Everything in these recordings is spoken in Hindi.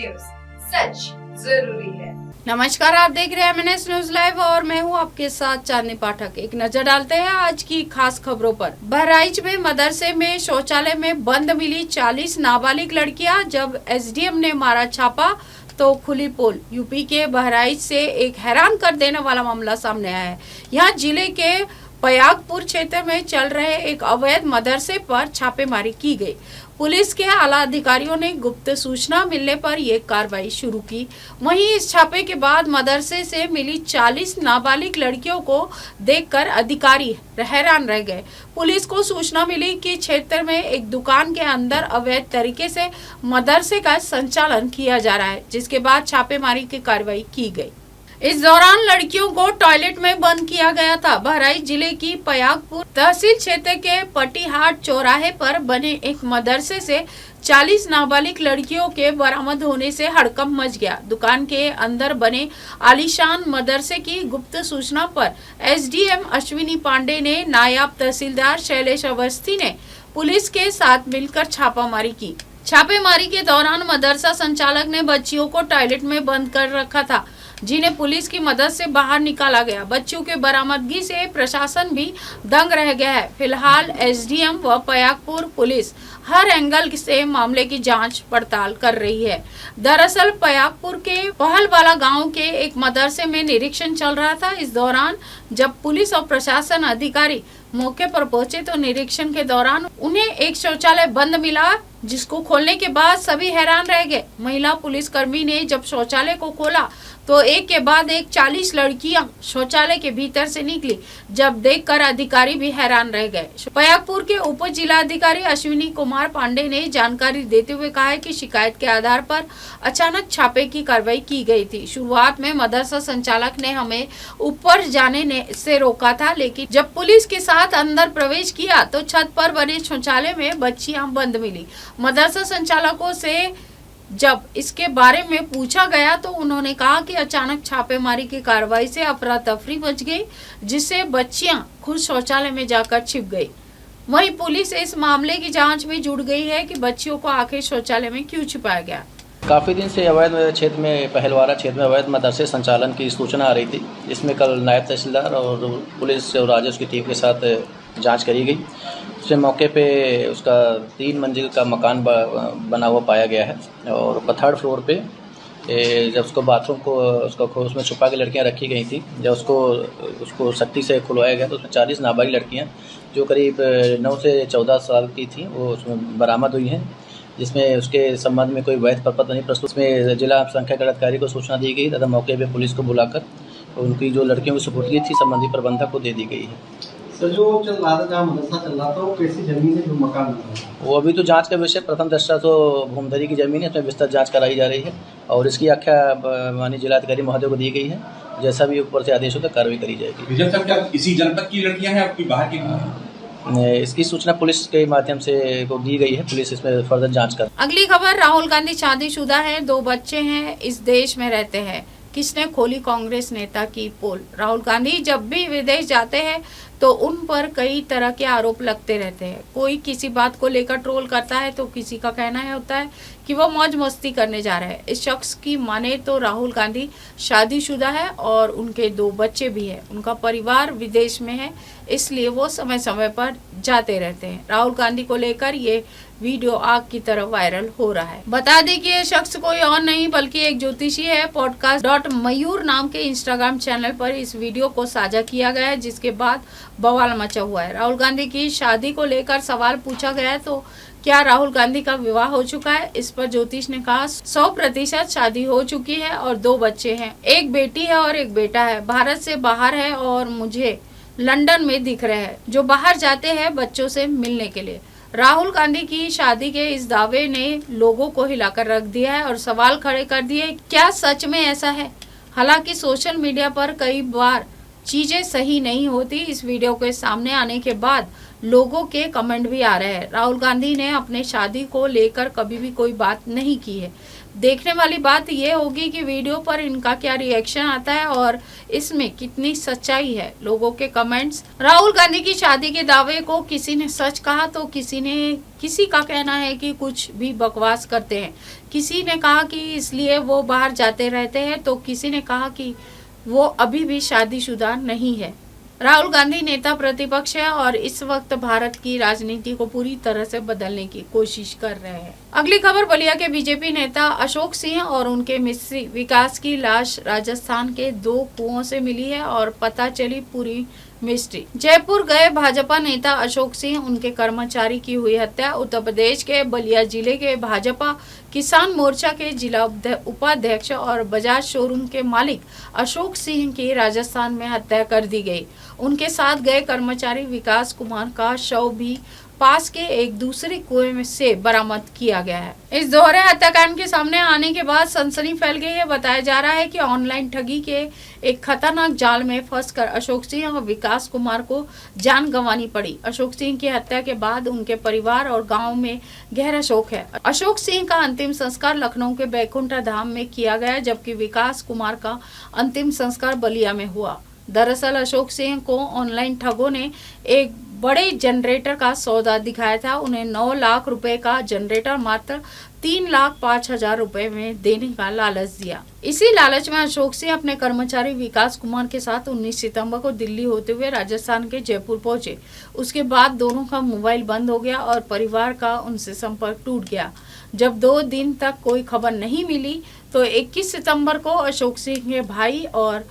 न्यूज, सच जरूरी है। नमस्कार, आप देख रहे हैं MNS न्यूज लाइव और मैं हूं आपके साथ चांदनी पाठक। एक नजर डालते हैं आज की खास खबरों पर। बहराइच में मदरसे में शौचालय में बंद मिली 40 नाबालिग लड़कियां। जब SDM ने मारा छापा तो खुली पोल। यूपी के बहराइच से एक हैरान कर देने वाला मामला सामने आया है। यहाँ जिले के पयागपुर क्षेत्र में चल रहे एक अवैध मदरसे पर छापेमारी की गई। पुलिस के आला अधिकारियों ने गुप्त सूचना मिलने पर यह कार्रवाई शुरू की। वहीं इस छापे के बाद मदरसे से मिली 40 नाबालिग लड़कियों को देखकर अधिकारी हैरान रह गए। पुलिस को सूचना मिली कि क्षेत्र में एक दुकान के अंदर अवैध तरीके से मदरसे का संचालन किया जा रहा है, जिसके बाद छापेमारी की कार्रवाई की गई। इस दौरान लड़कियों को टॉयलेट में बंद किया गया था। बहराइच जिले की पयागपुर तहसील क्षेत्र के पटीहाट चौराहे पर बने एक मदरसे से 40 नाबालिग लड़कियों के बरामद होने से हड़कंप मच गया। दुकान के अंदर बने आलीशान मदरसे की गुप्त सूचना पर SDM अश्विनी पांडे ने नायब तहसीलदार शैलेश अवस्थी ने पुलिस के साथ मिलकर छापामारी की। छापेमारी के दौरान मदरसा संचालक ने बच्चियों को टॉयलेट में बंद कर रखा था, जिन्हें पुलिस की मदद से बाहर निकाला गया। बच्चों के बरामदगी से प्रशासन भी दंग रह गया है। फिलहाल SDM व पयागपुर पुलिस हर एंगल से मामले की जांच पड़ताल कर रही है। दरअसल पयागपुर के पहलवाला गांव के एक मदरसे में निरीक्षण चल रहा था। इस दौरान जब पुलिस और प्रशासन अधिकारी मौके पर पहुंचे तो निरीक्षण के दौरान उन्हें एक शौचालय बंद मिला, जिसको खोलने के बाद सभी हैरान रह गए। महिला पुलिसकर्मी ने जब शौचालय को खोला तो एक के बाद एक 40 लड़कियां शौचालय के भीतर से निकली। जब देखकर अधिकारी भी हैरान रह गए। पयागपुर के उप जिलाधिकारी अश्विनी कुमार पांडे ने जानकारी देते हुए कहा है कि शिकायत के आधार पर अचानक छापे की कार्रवाई की गई थी। शुरुआत में मदरसा संचालक ने हमें ऊपर जाने से रोका था, लेकिन जब पुलिस के साथ अंदर प्रवेश किया तो छत पर बने शौचालय में बच्चियां बंद मिली। मदरसा संचालकों से जब इसके बारे में पूछा गया तो उन्होंने कहा कि अचानक छापेमारी की कार्रवाई से अफरा तफरी मच गई, जिससे बच्चियां खुद शौचालय में जाकर छिप गई। वहीं पुलिस इस मामले की जांच में जुट गई है कि बच्चियों को आखिर शौचालय में क्यों छिपाया गया। काफ़ी दिन से अवैध क्षेत्र में पहलवारा क्षेत्र में अवैध मदरसे संचालन की सूचना आ रही थी। इसमें कल नायब तहसीलदार और पुलिस और राजस्व की टीम के साथ जांच करी गई। उसमें मौके पे उसका 3 मंजिल का मकान बना हुआ पाया गया है और 3rd फ्लोर पे जब उसको बाथरूम को उसमें छुपा के लड़कियां रखी गई थी। जब उसको सख्ती से खुलवाया गया तो उसमें 40 नाबालिग लड़कियां जो करीब 9 से 14 साल की थी वो उसमें बरामद हुई हैं, जिसमें उसके संबंध में कोई वैध प्रपत्र नहीं प्रस्तुत। इसमें जिला संख्या अधिकारी को सूचना दी गई तथा मौके पर पुलिस को बुलाकर उनकी जो लड़कियों की सुपुर्दगी थी संबंधित प्रबंधक को दे दी गई है। सर, जो चल रहा था जहाँ मदरसा चल रहा था वो कैसी जमीन है जो मकान बना है? वो अभी तो जांच का विषय प्रथम दृष्टया तो भूमधरी की जमीन है, इसमें विस्तृत जांच कराई जा रही है और इसकी आख्या माननीय जिलाधिकारी महोदय को दी गई है। जैसा भी ऊपर से आदेश होता कार्रवाई करी जाएगी। विजय साहब, क्या इसी जनपद की लड़कियां हैं आपकी बाहर की? इसकी सूचना पुलिस के माध्यम से को दी गई है। पुलिस इसमें फर्दर जांच कर। अगली खबर, राहुल गांधी शादीशुदा है, 2 बच्चे हैं, इस देश में रहते हैं। किसने खोली कांग्रेस नेता की पोल? राहुल गांधी जब भी विदेश जाते हैं तो उन पर कई तरह के आरोप लगते रहते हैं। कोई किसी बात को लेकर ट्रोल करता है तो किसी का कहना है होता है कि वो मौज मस्ती करने जा रहे हैं। इस शख्स की माने तो राहुल गांधी शादीशुदा है और उनके 2 बच्चे भी हैं। उनका परिवार विदेश में है, इसलिए वो समय समय पर जाते रहते हैं। राहुल गांधी को लेकर ये वीडियो आग की तरह वायरल हो रहा है। बता दें कि ये शख्स कोई और नहीं बल्कि एक ज्योतिषी है। podcast.mayur नाम के इंस्टाग्राम चैनल पर इस वीडियो को साझा किया गया है, जिसके बाद बवाल मचा हुआ है। राहुल गांधी की शादी को लेकर सवाल पूछा गया है तो क्या राहुल गांधी का विवाह हो चुका है? इस पर ज्योतिष ने कहा 100% शादी हो चुकी है और 2 बच्चे हैं, एक बेटी है और एक बेटा है। भारत से बाहर है और मुझे लंदन में दिख रहे हैं, जो बाहर जाते हैं बच्चों से मिलने के लिए। राहुल गांधी की शादी के इस दावे ने लोगों को हिलाकर रख दिया है और सवाल खड़े कर दिए, क्या सच में ऐसा है? हालांकि सोशल मीडिया पर कई बार चीजें सही नहीं होती। इस वीडियो के सामने आने के बाद लोगों के कमेंट भी आ रहे हैं। राहुल गांधी ने अपने शादी को लेकर कभी भी कोई बात नहीं की है। देखने वाली बात ये होगी कि वीडियो पर इनका क्या रिएक्शन आता है और इसमें कितनी सच्चाई है। लोगों के कमेंट्स। राहुल गांधी की शादी के दावे को किसी ने सच कहा तो किसी का कहना है कि कुछ भी बकवास करते हैं। किसी ने कहा कि इसलिए वो बाहर जाते रहते हैं तो किसी ने कहा कि वो अभी भी शादीशुदा नहीं है। राहुल गांधी नेता प्रतिपक्ष है और इस वक्त भारत की राजनीति को पूरी तरह से बदलने की कोशिश कर रहे हैं। अगली खबर, बलिया के बीजेपी नेता अशोक सिंह और उनके मिस्त्री विकास की लाश राजस्थान के 2 कुओं से मिली है और पता चली पूरी मिस्ट्री। जयपुर गए भाजपा नेता अशोक सिंह, उनके कर्मचारी की हुई हत्या। उत्तर प्रदेश के बलिया जिले के भाजपा किसान मोर्चा के जिला उपाध्यक्ष और बजाज शोरूम के मालिक अशोक सिंह की राजस्थान में हत्या कर दी गई। उनके साथ गए कर्मचारी विकास कुमार का शव भी पास के एक दूसरे कुएं में से बरामद किया गया है। इस दोहरे हत्याकांड के सामने आने के बाद सनसनी फैल गई है। बताया जा रहा है कि ऑनलाइन ठगी के एक खतरनाक जाल में फंसकर अशोक सिंह और विकास कुमार को जान गंवानी पड़ी। अशोक सिंह की हत्या के बाद उनके परिवार और गांव में गहरा शोक है। अशोक सिंह का अंतिम संस्कार लखनऊ के बैकुंठ धाम में किया गया, जबकि विकास कुमार का अंतिम संस्कार बलिया में हुआ। दरअसल अशोक सिंह को ऑनलाइन ठगों ने एक बड़े जनरेटर का सौदा दिखाया था। उन्हें 9 लाख रुपए का जनरेटर मात्र 3,05,000 रुपए में देने का लालच दिया। इसी लालच में अशोक सिंह अपने कर्मचारी विकास कुमार के साथ 19 सितंबर को दिल्ली होते हुए राजस्थान के जयपुर पहुंचे। उसके बाद दोनों का मोबाइल बंद हो गया और परिवार का उनसे संपर्क टूट गया। जब 2 दिन तक कोई खबर नहीं मिली तो 21 सितंबर को अशोक सिंह के भाई और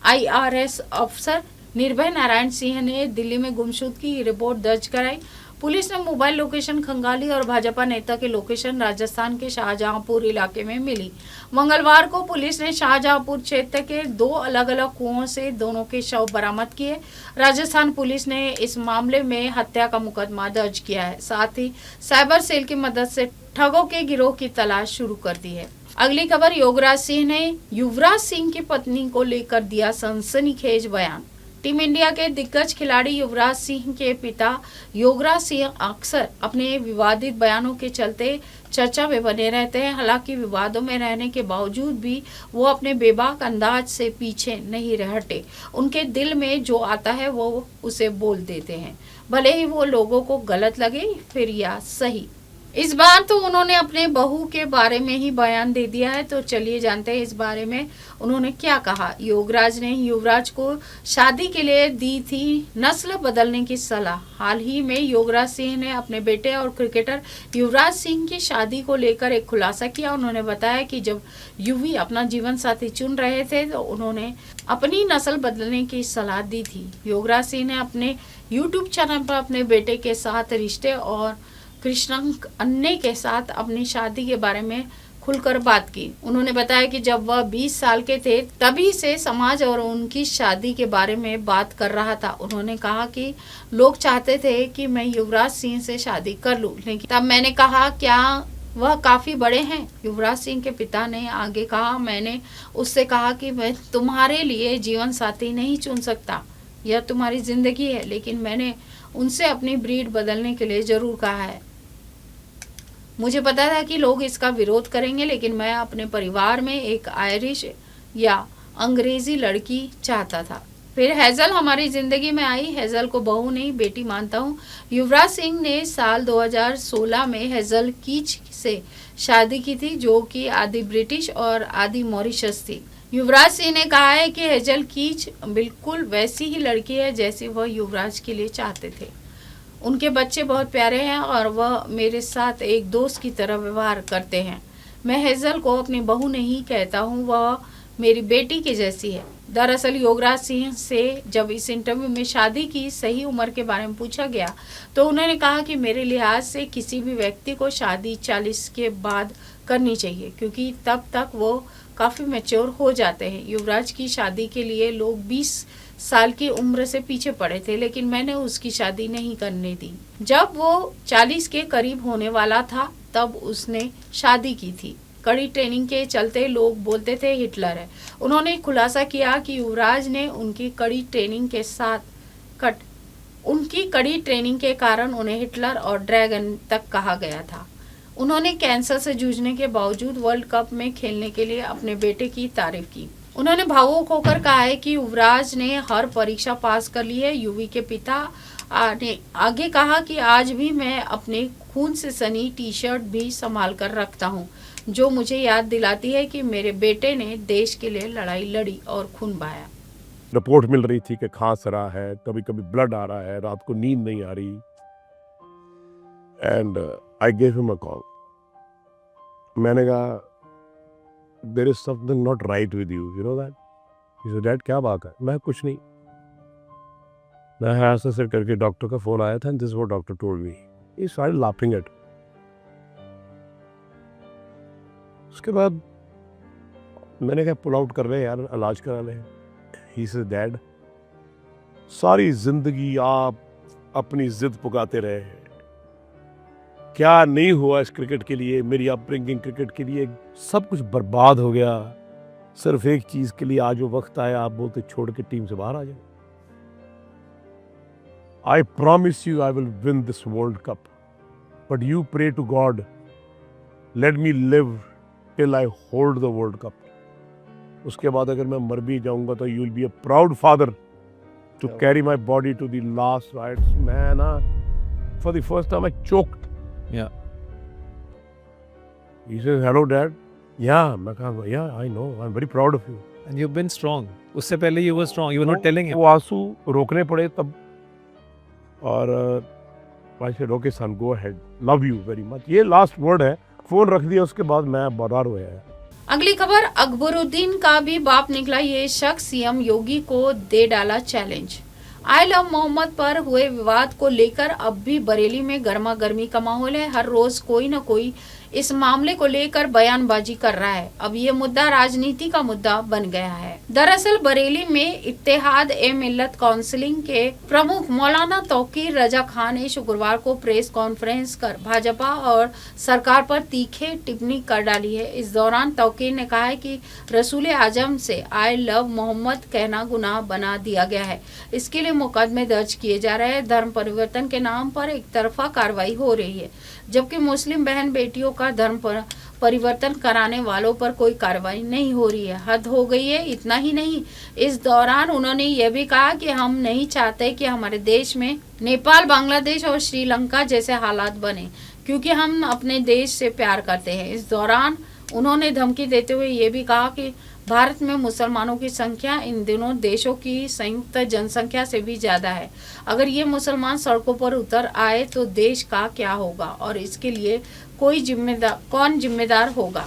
IRS अफसर निर्भय नारायण सिंह ने दिल्ली में गुमशुदगी की रिपोर्ट दर्ज कराई। पुलिस ने मोबाइल लोकेशन खंगाली और भाजपा नेता की लोकेशन राजस्थान के शाहजहांपुर इलाके में मिली। मंगलवार को पुलिस ने शाहजहांपुर क्षेत्र के 2 अलग-अलग कुओं से दोनों के शव बरामद किए। राजस्थान पुलिस ने इस मामले में हत्या का मुकदमा दर्ज किया है। साथ ही साइबर सेल की मदद से ठगों के गिरोह की तलाश शुरू कर दी है। अगली खबर, योगराज सिंह ने युवराज सिंह की पत्नी को लेकर दिया सनसनीखेज बयान। टीम इंडिया के दिग्गज खिलाड़ी युवराज सिंह के पिता योगराज सिंह अक्सर अपने विवादित बयानों के चलते चर्चा में बने रहते हैं। हालांकि विवादों में रहने के बावजूद भी वो अपने बेबाक अंदाज से पीछे नहीं हटे। उनके दिल में जो आता है वो उसे बोल देते हैं, भले ही वो लोगों को गलत लगे फिर या सही। इस बार तो उन्होंने अपने बहू के बारे में ही बयान दे दिया है, तो चलिए जानते हैं इस बारे में उन्होंने क्या कहा। योगराज ने युवराज को शादी के लिए दी थी नस्ल बदलने की सलाह। हाल ही में योगराज सिंह ने अपने बेटे और क्रिकेटर युवराज सिंह की शादी को लेकर एक खुलासा किया। उन्होंने बताया कि जब युवी अपना जीवन साथी चुन रहे थे तो उन्होंने अपनी नस्ल बदलने की सलाह दी थी। योगराज सिंह ने अपने YouTube चैनल पर अपने बेटे के साथ रिश्ते और कृष्णंक अन्य के साथ अपनी शादी के बारे में खुलकर बात की। उन्होंने बताया कि जब वह 20 साल के थे तभी से समाज और उनकी शादी के बारे में बात कर रहा था। उन्होंने कहा कि लोग चाहते थे कि मैं युवराज सिंह से शादी कर लूं, लेकिन तब मैंने कहा क्या वह काफी बड़े हैं। युवराज सिंह के पिता ने आगे कहा, मैंने उससे कहा कि मैं तुम्हारे लिए जीवन साथी नहीं चुन सकता, यह तुम्हारी जिंदगी है, लेकिन मैंने उनसे अपनी ब्रीड बदलने के लिए जरूर कहा है। मुझे पता था कि लोग इसका विरोध करेंगे, लेकिन मैं अपने परिवार में एक आयरिश या अंग्रेजी लड़की चाहता था। फिर हेजल हमारी जिंदगी में आई। हेजल को बहू नहीं बेटी मानता हूँ। युवराज सिंह ने साल 2016 में हेजल कीच से शादी की थी, जो कि आधी ब्रिटिश और आधी मॉरिशस थी। युवराज सिंह ने कहा है कि हेजल कीच बिल्कुल वैसी ही लड़की है जैसी वह युवराज के लिए चाहते थे। उनके बच्चे बहुत प्यारे हैं और वह मेरे साथ एक दोस्त की तरह व्यवहार करते हैं। मैं हेजल को अपनी बहू नहीं कहता हूँ, वह मेरी बेटी के जैसी है। दरअसल योगराज सिंह से जब इस इंटरव्यू में शादी की सही उम्र के बारे में पूछा गया तो उन्होंने कहा कि मेरे लिहाज से किसी भी व्यक्ति को शादी 40 के बाद करनी चाहिए, क्योंकि तब तक वो काफ़ी मैच्योर हो जाते हैं। युवराज की शादी के लिए लोग 20 साल की उम्र से पीछे पड़े थे, लेकिन मैंने उसकी शादी नहीं करने दी। जब वो 40 के करीब होने वाला था तब उसने शादी की थी। कड़ी ट्रेनिंग के चलते लोग बोलते थे हिटलर है। उन्होंने खुलासा किया कि युवराज ने उनकी कड़ी ट्रेनिंग के कारण उन्हें हिटलर और ड्रैगन तक कहा गया था। उन्होंने कैंसर से जूझने के बावजूद वर्ल्ड कप में खेलने के लिए अपने बेटे की तारीफ की। उन्होंने भावुक होकर कहा है कि युवराज ने हर परीक्षा पास कर ली है। युवी के पिता ने आगे कहा कि आज भी मैं अपने खून से सनी टी शर्ट भी संभाल कर रखता हूं, जो मुझे याद दिलाती है कि मेरे बेटे ने देश के लिए लड़ाई लड़ी और खून बहाया। रिपोर्ट मिल रही थी कि खांस रहा है, कभी कभी ब्लड आ रहा है, रात को नींद नहीं आ रही। And I gave him a call. मैंने कहा there is something not right with you, you know that? He said dad क्या बात है? मैं कुछ नहीं। मैं ऐसे से करके डॉक्टर का फोन आया था and this what doctor told me. He started laughing at. उसके बाद मैंने कहा पुल आउट कर रहे यार, इलाज करा ले। ही सेड डैड सारी जिंदगी आप अपनी जिद पुगाते रहे, क्या नहीं हुआ इस क्रिकेट के लिए, मेरी अपब्रिंगिंग क्रिकेट के लिए, सब कुछ बर्बाद हो गया। सिर्फ एक चीज के लिए आज वो वक्त आया, आप बोलते छोड़ के टीम से बाहर आ जाए। I promise you I will win this world cup, but you pray to God let me live till I hold the world cup. उसके बाद अगर मैं मर भी जाऊंगा तो you will be a proud father to carry my body to the last rites. मैं ना for the first time I choked. Yeah. He says, hello dad. Yeah, मैं कहा, yeah, I know. I'm very proud of you. And you've been strong. उससे पहले you were strong. You were not telling him. वो आंसू रोकने पड़े तब। और I said, okay son, go ahead. Love you very much. ये लास्ट वर्ड है। फोन रख दिया, उसके बाद मैं बरार हुआ है। अगली खबर, अकबरुद्दीन का भी बाप निकला ये शख्स, सीएम योगी को दे डाला चैलेंज। आई लव मोहम्मद पर हुए विवाद को लेकर अब भी बरेली में गर्मा गर्मी का माहौल है। हर रोज कोई न कोई इस मामले को लेकर बयानबाजी कर रहा है। अब ये मुद्दा राजनीति का मुद्दा बन गया है। दरअसल बरेली में इत्तेहाद ए मिल्लत काउंसिलिंग के प्रमुख मौलाना तौकीर रजा खान ने शुक्रवार को प्रेस कॉन्फ्रेंस कर भाजपा और सरकार पर तीखे टिप्पणी कर डाली है। इस दौरान तौकीर ने कहा है कि रसूल आजम से आई लव मोहम्मद कहना गुनाह बना दिया गया है। इसके लिए मुकदमे दर्ज किए जा रहे हैं। धर्म परिवर्तन के नाम पर एक तरफा कार्रवाई हो रही है, जबकि मुस्लिम बहन बेटियों का धर्म परिवर्तन कराने वालों पर कोई कार्रवाई नहीं हो रही है। हद हो गई है। इतना ही नहीं, इस दौरान उन्होंने ये भी कहा कि हम नहीं चाहते कि हमारे देश में नेपाल, बांग्लादेश और श्रीलंका जैसे हालात बने, क्योंकि हम अपने देश से प्यार करते हैं। इस दौरान उन्होंने धमकी देते हुए ये भी कहा कि भारत में मुसलमानों की संख्या इन दिनों देशों की संयुक्त जनसंख्या से भी ज्यादा है। अगर ये मुसलमान सड़कों पर उतर आए तो देश का क्या होगा और इसके लिए कौन जिम्मेदार होगा।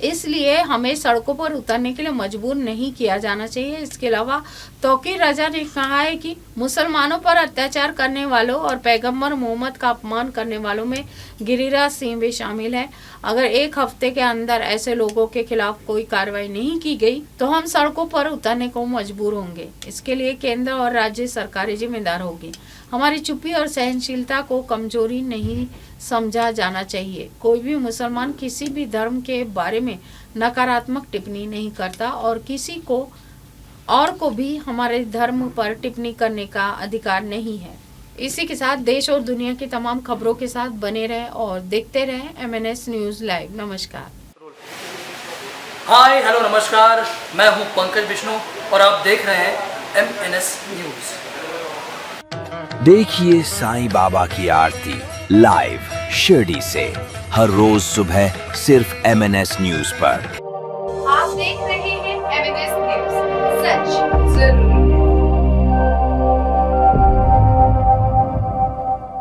इसलिए हमें सड़कों पर उतरने के लिए मजबूर नहीं किया जाना चाहिए। इसके अलावा तौकीर रजा ने कहा है कि मुसलमानों पर अत्याचार करने वालों और पैगंबर मोहम्मद का अपमान करने वालों में गिरिराज सिंह भी शामिल है। अगर एक हफ्ते के अंदर ऐसे लोगों के खिलाफ कोई कार्रवाई नहीं की गई तो हम सड़कों पर उतरने को मजबूर होंगे। इसके लिए केंद्र और राज्य सरकारें जिम्मेदार होगी। हमारी चुप्पी और सहनशीलता को कमजोरी नहीं समझा जाना चाहिए। कोई भी मुसलमान किसी भी धर्म के बारे में नकारात्मक टिप्पणी नहीं करता और किसी को भी हमारे धर्म पर टिप्पणी करने का अधिकार नहीं है। इसी के साथ देश और दुनिया की तमाम खबरों के साथ बने रहें और देखते रहें MNS न्यूज लाइव। नमस्कार। हाय हेलो नमस्कार, मैं हूं पंकज विष्णु और आप देख रहे हैं MNS न्यूज। देखिए साईं बाबा की आरती लाइव शिरडी से हर रोज सुबह सिर्फ MNS न्यूज पर।